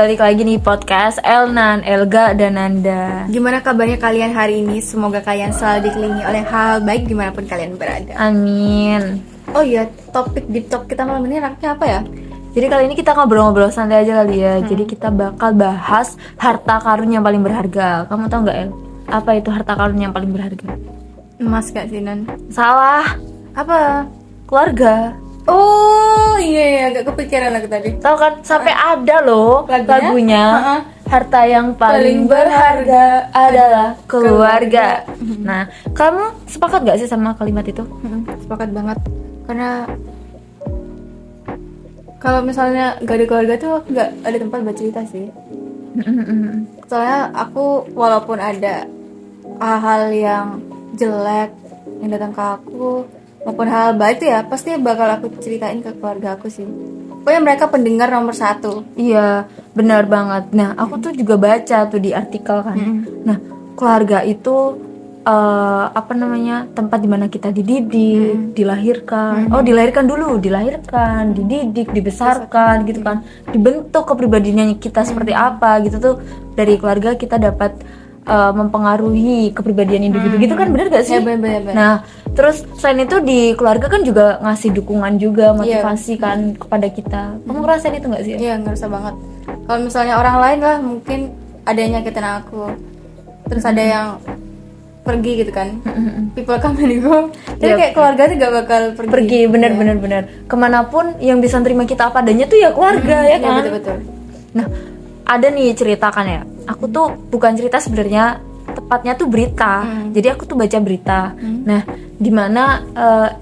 balik lagi nih podcast Elnan, Elga, dan Nanda. Gimana kabarnya kalian hari ini? Semoga kalian selalu dikelilingi oleh hal baik dimanapun kalian berada. Amin. Oh iya, topik di talk kita malam ini enaknya apa ya? Jadi kali ini kita ngobrol-ngobrol santai aja kali ya. Jadi kita bakal bahas harta karun yang paling berharga. Kamu tahu nggak El? Apa itu harta karun yang paling berharga? Emas gak sih, Nan? Salah. Apa? Keluarga. Oh iya, agak kepikiran aku tadi. Tahu kan? Sampai ada loh lagunya. Harta yang paling berharga adalah keluarga. Nah, kamu sepakat gak sih sama kalimat itu? Sepakat banget. Karena kalau misalnya gak ada keluarga tuh gak ada tempat buat cerita sih. Soalnya aku walaupun ada hal-hal yang jelek yang datang ke aku maupun hal baik tuh ya pasti bakal aku ceritain ke keluarga aku sih. Pokoknya mereka pendengar nomor 1. Iya, benar banget. Nah, aku tuh juga baca tuh di artikel kan. Nah, keluarga itu apa namanya, tempat dimana kita dididik, dilahirkan. Oh, dilahirkan dulu, dilahirkan, dididik, dibesarkan, gitu kan. Dibentuk kepribadiannya kita seperti apa gitu tuh. Dari keluarga kita dapat mempengaruhi kepribadian individu gitu kan, benar gak sih? Ya, bener. Nah, terus selain itu di keluarga kan juga ngasih dukungan juga, motivasi kan kepada kita. Kamu ngerasain itu gak sih? Iya, ngerasa banget. Kalau misalnya orang lain lah mungkin ada yang nyakitin aku, terus ada yang pergi gitu kan. People come and go. Jadi kayak keluarga tuh gak bakal pergi. Bener. Kemanapun yang bisa terima kita apa adanya tuh ya keluarga, ya kan? Iya, betul. Nah, ada nih cerita kan ya. Aku tuh bukan cerita sebenarnya, tepatnya tuh berita. Jadi aku tuh baca berita. Nah, dimana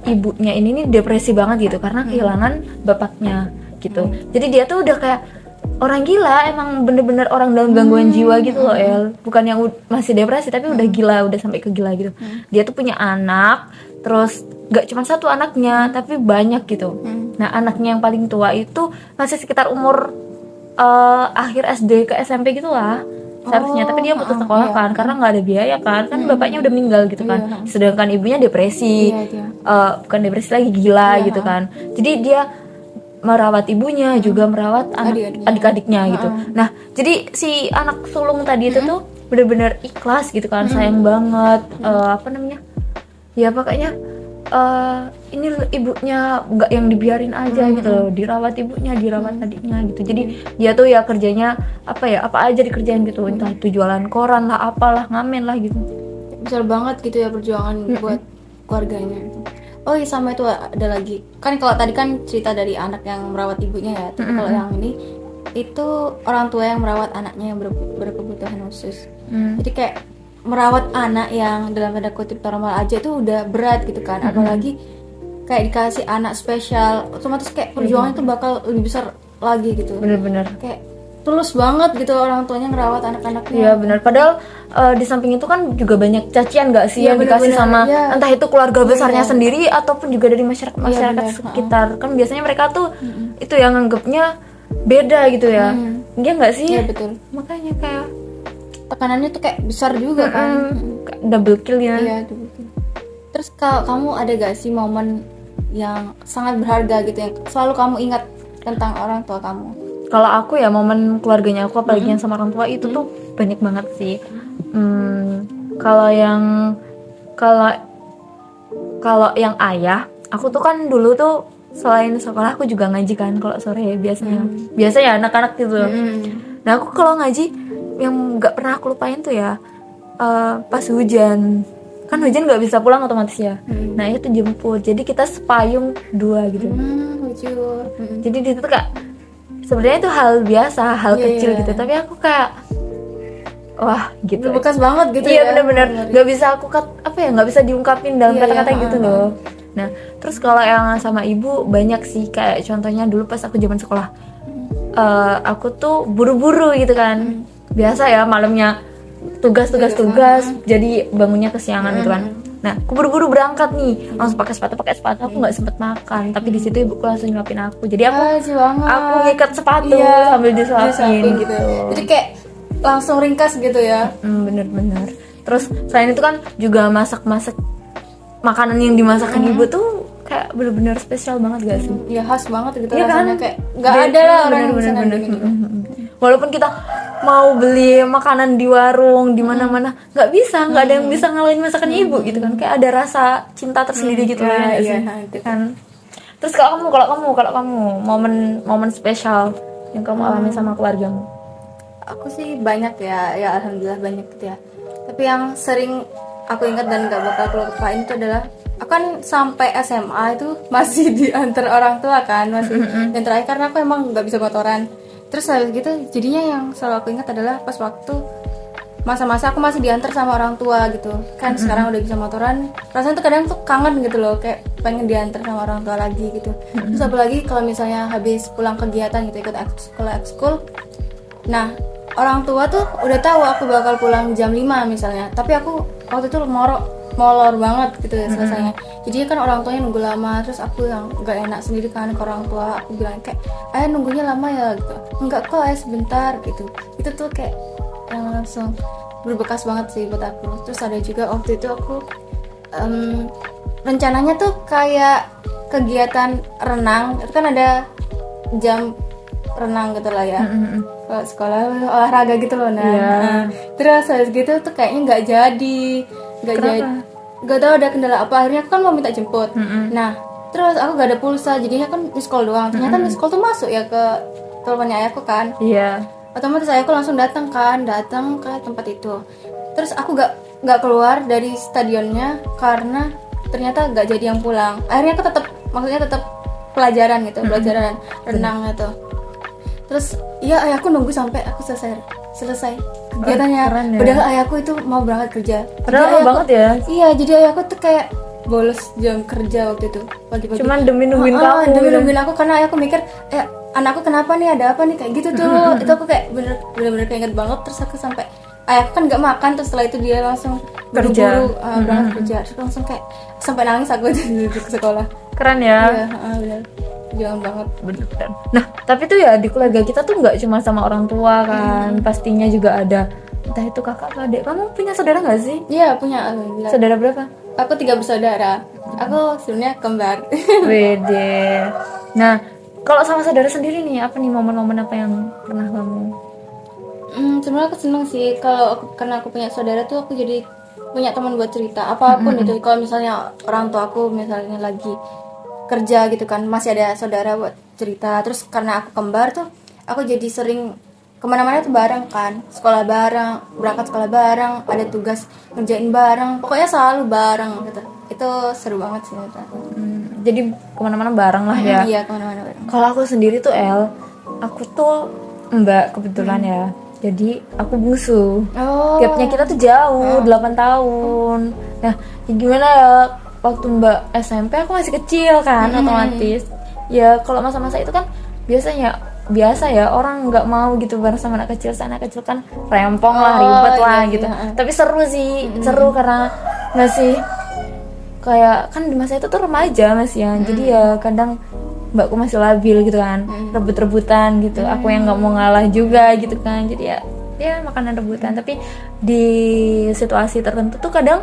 ibunya ini nih depresi banget gitu karena kehilangan bapaknya gitu. Jadi dia tuh udah kayak orang gila, emang bener-bener orang dalam gangguan jiwa gitu loh El. Bukan yang masih depresi tapi udah gila, udah sampai ke gila gitu. Dia tuh punya anak, terus gak cuma satu anaknya tapi banyak gitu. Nah, anaknya yang paling tua itu masih sekitar umur akhir SD ke SMP gitu lah seharusnya, tapi dia putus sekolah kan karena nggak ada biaya kan bapaknya udah meninggal gitu kan. Sedangkan ibunya depresi, bukan depresi lagi, gila gitu kan. Jadi dia merawat ibunya juga merawat adik-adiknya gitu. Nah, jadi si anak sulung tadi itu tuh bener-bener ikhlas gitu kan, sayang banget, apa namanya ya pokoknya ini ibunya nggak yang dibiarin aja gitu loh, dirawat ibunya, dirawat adiknya gitu. Jadi dia tuh ya kerjanya apa aja dikerjain gitu, entah itu jualan koran lah, apalah, ngamen lah gitu. Besar banget gitu ya perjuangan buat keluarganya. Oh iya, sama itu ada lagi kan, kalau tadi kan cerita dari anak yang merawat ibunya ya, tapi kalau yang ini itu orang tua yang merawat anaknya yang berkebutuhan khusus. Jadi kayak merawat anak yang dalam tanda kutip normal aja tuh udah berat gitu kan, apalagi kayak dikasih anak spesial, otomatis kayak perjuangannya tuh bakal lebih besar lagi gitu. Bener-bener kayak tulus banget gitu orang tuanya ngerawat anak-anaknya. Iya benar, padahal di samping itu kan juga banyak cacian gak sih yang dikasih sama entah itu keluarga besarnya sendiri ataupun juga dari masyarakat sekitar. Kan biasanya mereka tuh itu yang nganggapnya beda gitu ya. Iya gak sih? Iya betul. Makanya kayak tekanannya tuh kayak besar juga kan. Double kill ya. Iya, double kill. Terus kalau kamu ada gak sih momen yang sangat berharga gitu yang selalu kamu ingat tentang orang tua kamu? Kalau aku ya momen keluarganya aku, apalagi yang sama orang tua itu tuh banyak banget sih. Kalau yang ayah, aku tuh kan dulu tuh selain sekolah aku juga ngaji kan kalau sore biasanya. Biasanya anak-anak gitu. Nah, aku kalau ngaji yang nggak pernah aku lupain tuh ya pas hujan. Kan hujan nggak bisa pulang otomatis ya. Nah, itu jemput. Jadi kita sepayung 2 gitu. Lucu. Jadi di situ kayak sebenarnya itu hal biasa, hal kecil gitu, tapi aku kayak wah gitu. Bekas banget gitu. Iya, benar-benar nggak bisa aku nggak bisa diungkapin dalam kata-kata gitu loh. Nah, terus kalau yang sama ibu banyak sih, kayak contohnya dulu pas aku zaman sekolah, aku tuh buru-buru gitu kan. Biasa ya malamnya tugas, jadi bangunnya kesiangan gitu kan. Nah, aku buru-buru berangkat nih, langsung pakai sepatu, aku nggak sempet makan, tapi di situ ibuku langsung nyuapin aku. Jadi aku ngikat sepatu sambil disuapin gitu. Jadi kayak langsung ringkas gitu ya. Bener. Terus selain itu kan juga masak makanan yang dimasakkan ibu tuh kayak bener-bener spesial banget gak sih? Ya khas banget gitu ya rasanya kan? Kayak nggak ada lah orang yang bisa nandingin gitu. Walaupun kita mau beli makanan di warung di mana-mana, nggak bisa, nggak ada yang bisa ngalahin masakannya ibu gitu kan. Kayak ada rasa cinta tersendiri gitu ya, nggak sih? Kan. Terus kalau kamu momen spesial yang kamu alami sama keluargamu? Aku sih banyak ya alhamdulillah banyak gitu ya. Tapi yang sering aku ingat dan nggak bakal aku lupain itu adalah aku kan sampai SMA itu masih diantar orang tua kan, masih dan terakhir karena aku emang nggak bisa motoran. Terus habis gitu jadinya yang selalu aku ingat adalah pas waktu masa-masa aku masih diantar sama orang tua gitu kan. Sekarang udah bisa motoran, rasanya tuh kadang tuh kangen gitu loh, kayak pengen diantar sama orang tua lagi gitu. Terus apalagi kalau misalnya habis pulang kegiatan gitu, ikut ekskul. Nah orang tua tuh udah tahu aku bakal pulang jam 5 misalnya, tapi aku waktu itu molor banget gitu ya selesainya. Jadi kan orang tuanya nunggu lama, terus aku yang gak enak sendiri kan ke orang tua. Aku bilang kayak, ayah nunggunya lama ya gitu. Enggak kok, ayah sebentar gitu. Itu tuh kayak yang langsung berbekas banget sih buat aku. Terus ada juga waktu itu aku rencananya tuh kayak kegiatan renang. Itu kan ada jam renang gitu lah ya. Kalau sekolah olahraga gitu loh. Nah, terus habis gitu tuh kayaknya nggak jadi. Gak tahu ada kendala apa, akhirnya aku kan mau minta jemput. Nah terus aku gak ada pulsa, jadinya kan miss call doang. Ternyata miss call tuh masuk ya ke teleponnya ayahku kan. Otomatis ayahku langsung datang ke tempat itu. Terus aku gak keluar dari stadionnya karena ternyata gak jadi yang pulang. Akhirnya aku tetap pelajaran gitu, pelajaran renang gitu. Terus iya ayahku nunggu sampai aku selesai kegiatannya. Padahal ayahku itu mau berangkat kerja. Padahal banget ya. Iya, jadi ayahku tuh kayak bolos jam kerja waktu itu pagi-pagi. Cuman demi nungguin kamu. Demi nungguin aku karena ayahku mikir, anakku kenapa nih, ada apa nih, kayak gitu tuh. Itu aku kayak bener-bener keinget banget. Terus aku sampai ayahku kan nggak makan, terus setelah itu dia langsung buru-buru berangkat kerja. Terus langsung kayak sampai nangis aku di sekolah. Keren ya. Iya, bener. Jangan banget. Bener. Nah tapi tuh ya di keluarga kita tuh nggak cuma sama orang tua kan, pastinya juga ada entah itu kakak atau adik. Kamu punya saudara nggak sih? Iya punya, alhamdulillah. Saudara berapa? Aku 3 bersaudara. Aku sebenarnya kembar. Wede. Nah kalau sama saudara sendiri nih, apa nih momen-momen apa yang pernah kamu? Sebenarnya aku seneng sih karena aku punya saudara tuh, aku jadi punya teman buat cerita apapun itu. Kalau misalnya orang tua aku misalnya lagi kerja gitu kan, masih ada saudara buat cerita. Terus karena aku kembar tuh, aku jadi sering kemana-mana tuh bareng kan, sekolah bareng, berangkat sekolah bareng, ada tugas ngerjain bareng, pokoknya selalu bareng gitu. Itu seru banget sih menurut aku. Jadi kemana-mana bareng lah ya. Iya, kemana-mana bareng. Kalau aku sendiri tuh aku tuh mbak kebetulan ya. Jadi aku bungsu. Gapnya kita tuh jauh, 8 tahun. Nah, gimana ya, waktu mbak SMP aku masih kecil kan, otomatis. Ya kalau masa-masa itu kan biasa ya orang nggak mau gitu bareng sama anak kecil. Anak kecil kan rempong lah, ribet lah gitu. Tapi seru sih, seru karena masih kayak kan di masa itu tuh remaja masih ya. Jadi ya kadang mbakku masih labil gitu kan, rebut-rebutan gitu. Aku yang nggak mau ngalah juga gitu kan. Jadi ya makanan rebutan. Tapi di situasi tertentu tuh kadang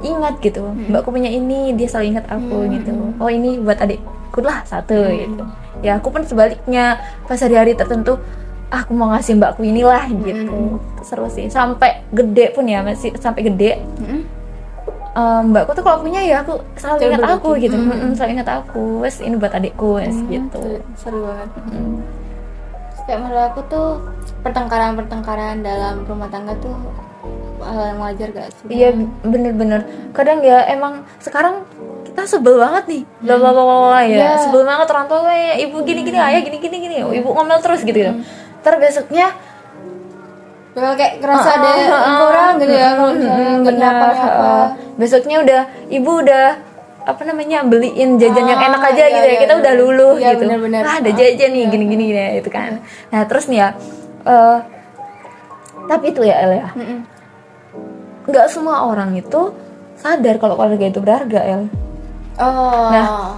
ingat gitu, mbakku punya ini, dia selalu ingat aku gitu. Oh ini buat adikku lah satu gitu. Ya aku pun sebaliknya, pas hari-hari tertentu aku mau ngasih mbakku inilah gitu. Seru sih, sampai gede pun ya, masih sampai gede. Mbakku tuh kalau punya ya aku selalu ingat aku gitu. Selalu ingat aku, wes ini buat adikku wes gitu. Seru banget. Kayak menurut aku tuh pertengkaran dalam rumah tangga tuh hal yang wajar gak sih? Iya bener-bener. Kadang ya emang sekarang kita sebel banget nih, ya. Sebel banget orang tua kayak ibu gini-gini, ayah gini-gini, ibu ngomel terus gitu. Ntar besoknya bakal kayak ngerasa ada kurang gitu ya, kalau misalnya nggak apa-apa. Besoknya ibu udah beliin jajan yang enak aja gitu ya, kita udah luluh gitu. Bener-bener. Ada jajan nih gini-gini ya itu kan. Nah terus nih ya, tapi itu ya El ya, nggak semua orang itu sadar kalau keluarga itu berharga El. Nah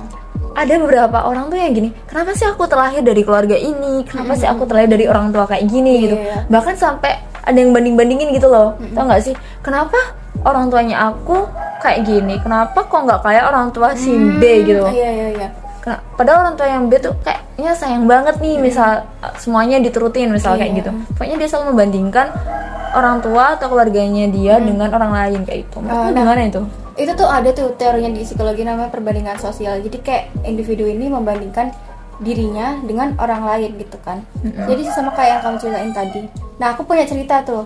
ada beberapa orang tuh yang gini, kenapa sih aku terlahir dari keluarga ini, kenapa sih aku terlahir dari orang tua kayak gini gitu. Bahkan sampai ada yang banding-bandingin gitu loh. Tau gak sih, kenapa orang tuanya aku kayak gini, kenapa kok nggak kayak orang tua si B gitu. Iya. Padahal orang tua yang B tuh kayak anaknya sayang banget nih, misal semuanya diturutin misal kayak gitu. Pokoknya dia selalu membandingkan orang tua atau keluarganya dia dengan orang lain kayak itu. Menurutmu gimana itu? Itu tuh ada tuh teorinya di psikologi namanya perbandingan sosial. Jadi kayak individu ini membandingkan dirinya dengan orang lain gitu kan. Jadi sama kayak yang kamu ceritain tadi. Nah, aku punya cerita tuh.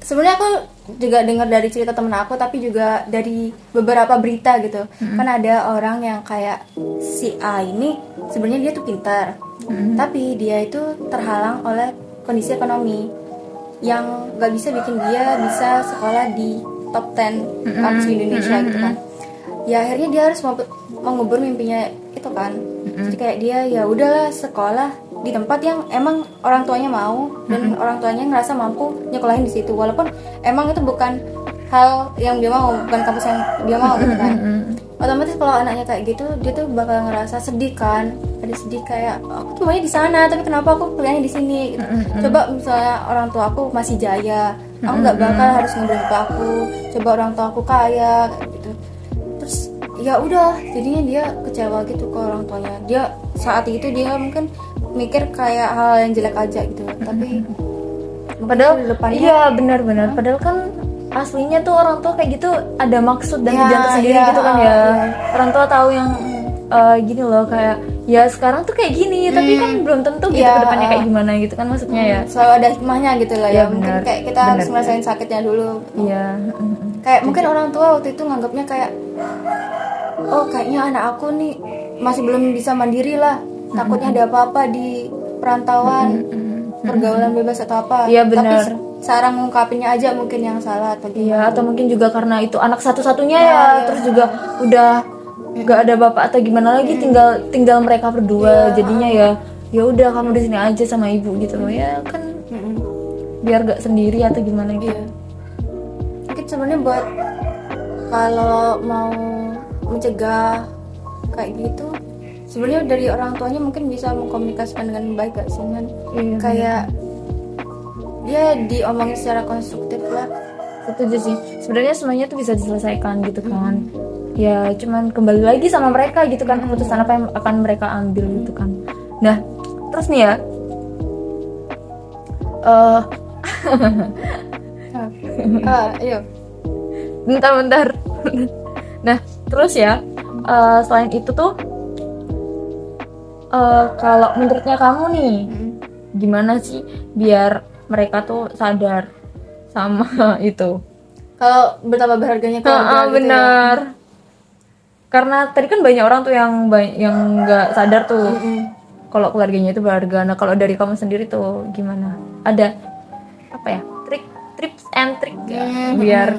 Sebenarnya aku juga dengar dari cerita temen aku, tapi juga dari beberapa berita gitu. Kan ada orang yang kayak si A ini sebenarnya dia tuh pintar, tapi dia itu terhalang oleh kondisi ekonomi yang gak bisa bikin dia bisa sekolah di top 10 kampus di Indonesia gitu kan. Ya akhirnya dia harus mengubur mimpinya itu kan. Jadi kayak dia ya udahlah sekolah di tempat yang emang orang tuanya mau dan orang tuanya ngerasa mampu nyekolahin di situ, walaupun emang itu bukan hal yang dia mau, bukan kampus yang dia mau gitu kan. Otomatis kalau anaknya kayak gitu, dia tuh bakal ngerasa sedih kan, ada sedih kayak aku cumanya di sana tapi kenapa aku kuliahnya di sini gitu. Coba misalnya orang tua aku masih jaya, aku nggak bakal harus ngebantu aku, coba orang tua aku kaya kayak gitu. Terus ya udah jadinya dia kecewa gitu ke orang tuanya. Dia saat itu dia mungkin mikir kayak hal yang jelek aja gitu, tapi Padahal depannya iya benar-benar. Padahal kan aslinya tuh orang tua kayak gitu ada maksud dan tujuan tersendiri gitu kan ya. Orang tua tahu yang gini loh, kayak ya sekarang tuh kayak gini, tapi kan belum tentu gitu kedepannya kayak gimana gitu kan maksudnya ya. selalu ada hikmahnya gitu lah ya. Mungkin benar. kayak kita harus ngerasain sakitnya dulu. Iya. Kayak mungkin orang tua waktu itu nganggapnya kayak oh kayaknya anak aku nih masih belum bisa mandiri lah, takutnya ada apa-apa di perantauan, pergaulan bebas atau apa. Iya, benar. Tapi cara ngungkapinnya aja mungkin yang salah atau gimana. Iya, atau mungkin juga karena itu anak satu-satunya ya, terus juga udah nggak ada bapak atau gimana lagi, tinggal mereka berdua, jadinya ya udah kamu di sini aja sama ibu gitu loh ya kan, biar gak sendiri atau gimana gitu. Iya. Mungkin sebenarnya buat kalau mau mencegah kayak gitu, sebenarnya dari orang tuanya mungkin bisa mengkomunikasikan dengan baik gak sih kan? Iya, kayak dia diomongin secara konstruktif lah. Setuju sih. Sebenarnya semuanya tuh bisa diselesaikan gitu kan. Ya cuman kembali lagi sama mereka gitu kan, keputusan apa yang akan mereka ambil gitu kan. Nah, terus nih ya. Ayo. Bentar. Nah, terus ya, selain itu tuh kalau menurutnya kamu nih, gimana sih biar mereka tuh sadar sama itu? Kalau betapa berharganya keluarga gitu Benar. Karena tadi kan banyak orang tuh yang nggak sadar tuh kalau keluarganya itu berharga. Nah, kalau dari kamu sendiri tuh gimana? Ada apa ya? Tips and trick ya, biar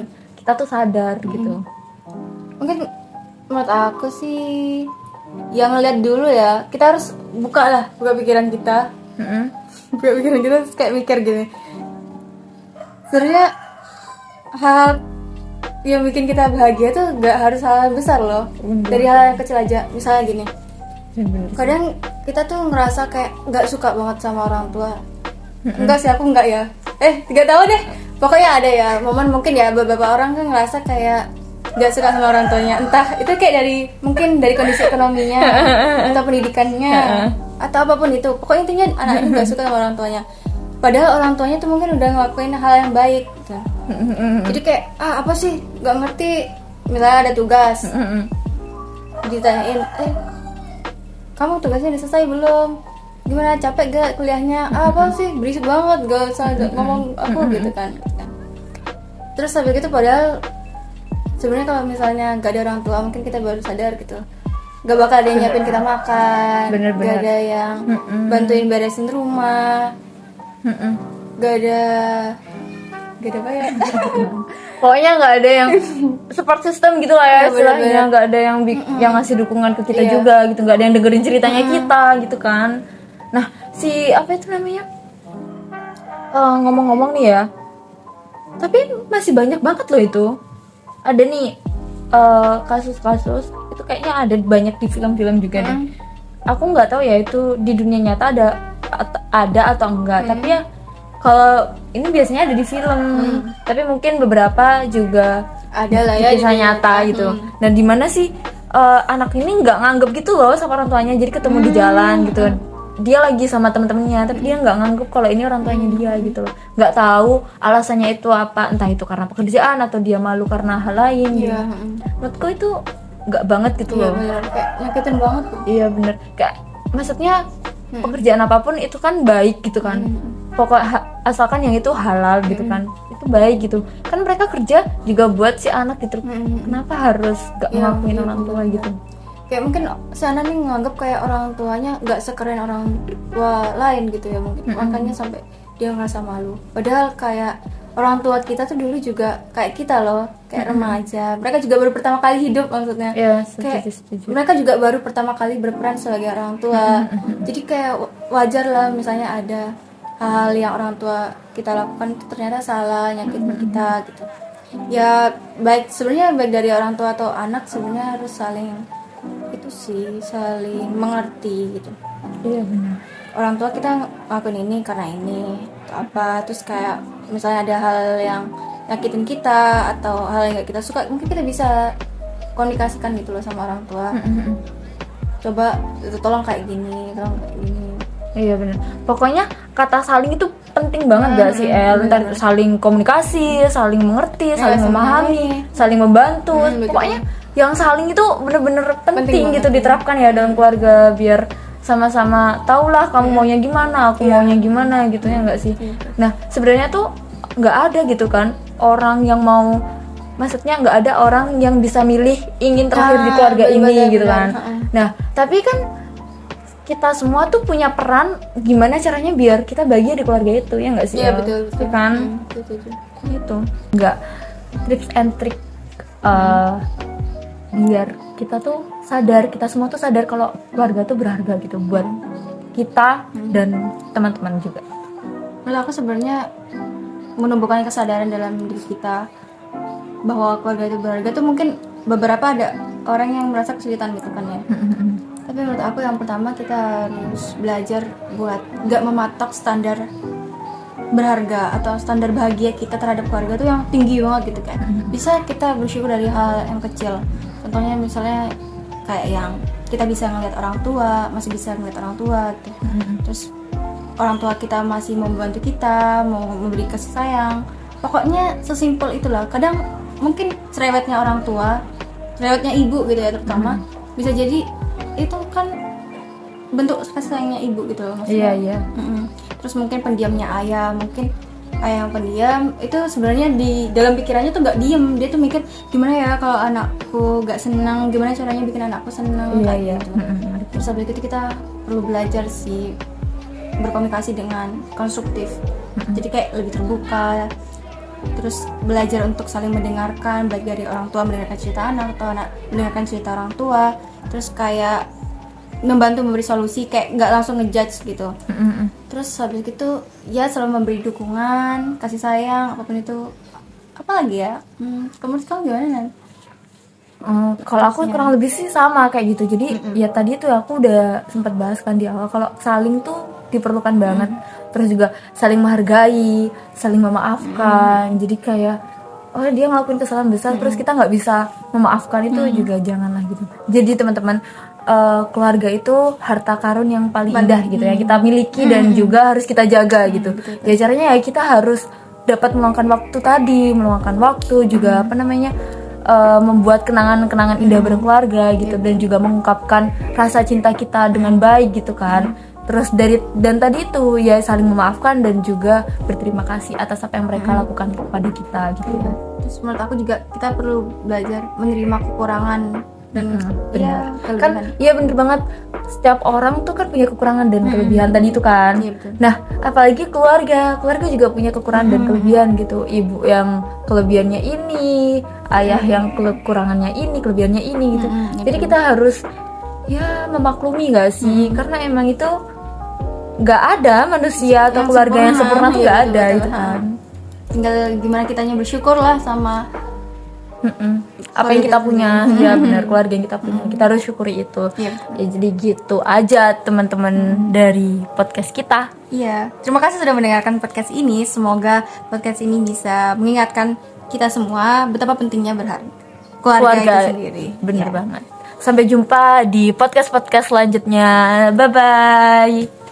kita tuh sadar gitu. Mungkin menurut aku sih yang ngeliat dulu ya, kita harus buka pikiran kita. Buka pikiran kita terus kayak mikir gini. Sebenarnya hal yang bikin kita bahagia tuh gak harus hal yang besar loh. Dari hal yang kecil aja. Misalnya gini, kadang kita tuh ngerasa kayak gak suka banget sama orang tua. Enggak sih, aku enggak ya. Gak tahu deh. Pokoknya ada ya momen mungkin ya beberapa orang kan ngerasa kayak gak suka sama orang tuanya. Entah itu kayak mungkin dari kondisi ekonominya atau pendidikannya atau apapun itu. Pokoknya intinya anak ini gak suka sama orang tuanya. Padahal orang tuanya tuh mungkin udah ngelakuin hal yang baik gitu. Jadi kayak apa sih gak ngerti. Misalnya ada tugas, ditanyain kamu tugasnya udah selesai belum, gimana, capek gak kuliahnya, apa sih berisik banget, gak usah ngomong aku gitu kan. Terus sampai gitu, padahal sebenarnya kalau misalnya gak ada orang tua mungkin kita baru sadar gitu, gak bakal ada yang nyiapin kita makan. Bener-bener. Gak ada yang bantuin beresin rumah, gak ada apa ya. Pokoknya nggak ada yang support system gitu lah ya, istilahnya. bener-bener. Nggak ada yang yang ngasih dukungan ke kita juga gitu, nggak ada yang dengerin ceritanya kita gitu kan. Nah, si apa itu namanya, ngomong-ngomong nih ya, tapi masih banyak banget loh itu. Ada nih kasus-kasus itu kayaknya ada banyak di film-film juga deh. Aku nggak tahu ya itu di dunia nyata ada atau enggak, tapi ya kalau ini biasanya ada di film, tapi mungkin beberapa juga Ada lah ya kisah nyata gitu. Nah, di mana sih anak ini nggak nganggep gitu loh sama orang tuanya, jadi ketemu di jalan gitu, dia lagi sama temen-temennya tapi dia nggak nganggep kalau ini orang tuanya dia gitu loh, nggak tahu alasannya itu apa, entah itu karena pekerjaan atau dia malu karena hal lain gitu. Menurutku itu nggak banget gitu Iya loh. benar, kayak nyakitin banget tuh. Iya bener, kayak maksudnya pekerjaan apapun itu kan baik gitu kan, asalkan yang itu halal gitu kan, itu baik gitu kan, mereka kerja juga buat si anak gitu, kenapa harus gak ngakuin orang tua gitu. Kayak mungkin si anak nih nganggap kayak orang tuanya nggak sekeren orang tua lain gitu ya mungkin, makanya sampai dia ngerasa malu, padahal kayak orang tua kita tuh dulu juga kayak kita loh, kayak remaja, mereka juga baru pertama kali hidup maksudnya. Ya, kayak setuju. mereka juga baru pertama kali berperan sebagai orang tua. Jadi kayak wajar lah misalnya ada hal yang orang tua kita lakukan itu ternyata salah, nyakitin kita gitu. Ya baik, sebenarnya baik dari orang tua atau anak sebenarnya harus saling mengerti gitu. Iya benar. Orang tua kita ngelakuin ini karena ini atau apa, terus kayak misalnya ada hal yang nyakitin kita atau hal yang gak kita suka, mungkin kita bisa komunikasikan gitu loh sama orang tua. Coba tolong kayak gini. Iya benar. Pokoknya kata saling itu penting banget gak sih El? Ntar saling komunikasi, saling mengerti, saling memahami, saling membantu. Pokoknya yang saling itu bener-bener penting gitu diterapkan ya dalam keluarga, biar sama-sama tahulah kamu maunya gimana, aku maunya gimana gitu ya nggak sih. Nah sebenarnya tuh nggak ada gitu kan orang yang mau, maksudnya nggak ada orang yang bisa milih ingin terakhir di keluarga ini gitu kan. Nah tapi kan kita semua tuh punya peran gimana caranya biar kita bahagia di keluarga itu ya nggak sih. Iya betul kan gitu, nggak tips and trick biar kita tuh sadar, kita semua tuh sadar kalau keluarga tuh berharga gitu buat kita dan teman-teman juga. Menurut aku sebenarnya menumbuhkan kesadaran dalam diri kita bahwa keluarga itu berharga tuh mungkin beberapa ada orang yang merasa kesulitan gitu kan ya. Tapi menurut aku yang pertama kita harus belajar buat gak mematok standar berharga atau standar bahagia kita terhadap keluarga tuh yang tinggi banget gitu kan. Bisa kita bersyukur dari hal yang kecil. Contohnya misalnya kayak yang kita bisa ngeliat orang tua, masih bisa ngeliat orang tua gitu. Terus orang tua kita masih mau membantu kita, mau memberi kasih sayang. Pokoknya sesimpel itulah. Kadang mungkin cerewetnya orang tua, cerewetnya ibu gitu ya terutama, bisa jadi itu kan bentuk kasih sayangnya ibu gitu loh maksudnya. Iya. Terus mungkin pendiamnya ayah, mungkin ayah yang pendiam itu sebenarnya di dalam pikirannya tuh nggak diem, dia tuh mikir gimana ya kalau anakku nggak senang, gimana caranya bikin anakku senang kayak gitu. Terus habis itu kita perlu belajar sih berkomunikasi dengan konstruktif, jadi kayak lebih terbuka. Terus belajar untuk saling mendengarkan, baik dari orang tua mendengarkan cerita anak atau anak mendengarkan cerita orang tua. Terus kayak membantu memberi solusi, kayak nggak langsung ngejudge gitu. Terus habis itu ya selalu memberi dukungan, kasih sayang, apapun itu. Apa lagi ya? Menurut kamu gimana Nan? Kalau aku kurang lebih sih sama kayak gitu. Jadi ya tadi tuh aku udah sempat bahas kan di awal kalau saling tuh diperlukan banget. Terus juga saling menghargai, saling memaafkan. Jadi kayak oh dia ngelakuin kesalahan besar terus kita nggak bisa memaafkan, itu juga janganlah gitu. Jadi teman-teman, keluarga itu harta karun yang paling indah gitu ya, kita miliki dan juga harus kita jaga gitu. Ya caranya ya kita harus dapat meluangkan waktu juga membuat kenangan-kenangan indah berkeluarga gitu, dan juga mengungkapkan rasa cinta kita dengan baik gitu kan. Terus dan tadi itu ya saling memaafkan dan juga berterima kasih atas apa yang mereka lakukan kepada kita gitu ya. Terus menurut aku juga kita perlu belajar menerima kekurangan dan benar. Kan iya bener banget, setiap orang tuh kan punya kekurangan dan kelebihan tadi itu kan. Nah apalagi keluarga juga punya kekurangan dan kelebihan gitu. Ibu yang kelebihannya ini, ayah yang kekurangannya ini, kelebihannya ini gitu. Jadi kita harus ya memaklumi gak sih, karena emang itu gak ada manusia atau keluarga yang sempurna tuh gak ada gitu kan. Tinggal gimana kitanya bersyukur lah sama apa yang kita punya. Ya benar, keluarga yang kita punya, kita harus syukuri itu. Ya jadi gitu aja teman-teman dari podcast kita. Iya, terima kasih sudah mendengarkan podcast ini. Semoga podcast ini bisa mengingatkan kita semua betapa pentingnya berharga keluarga itu sendiri. Bener banget. Sampai jumpa di podcast-podcast selanjutnya. Bye bye.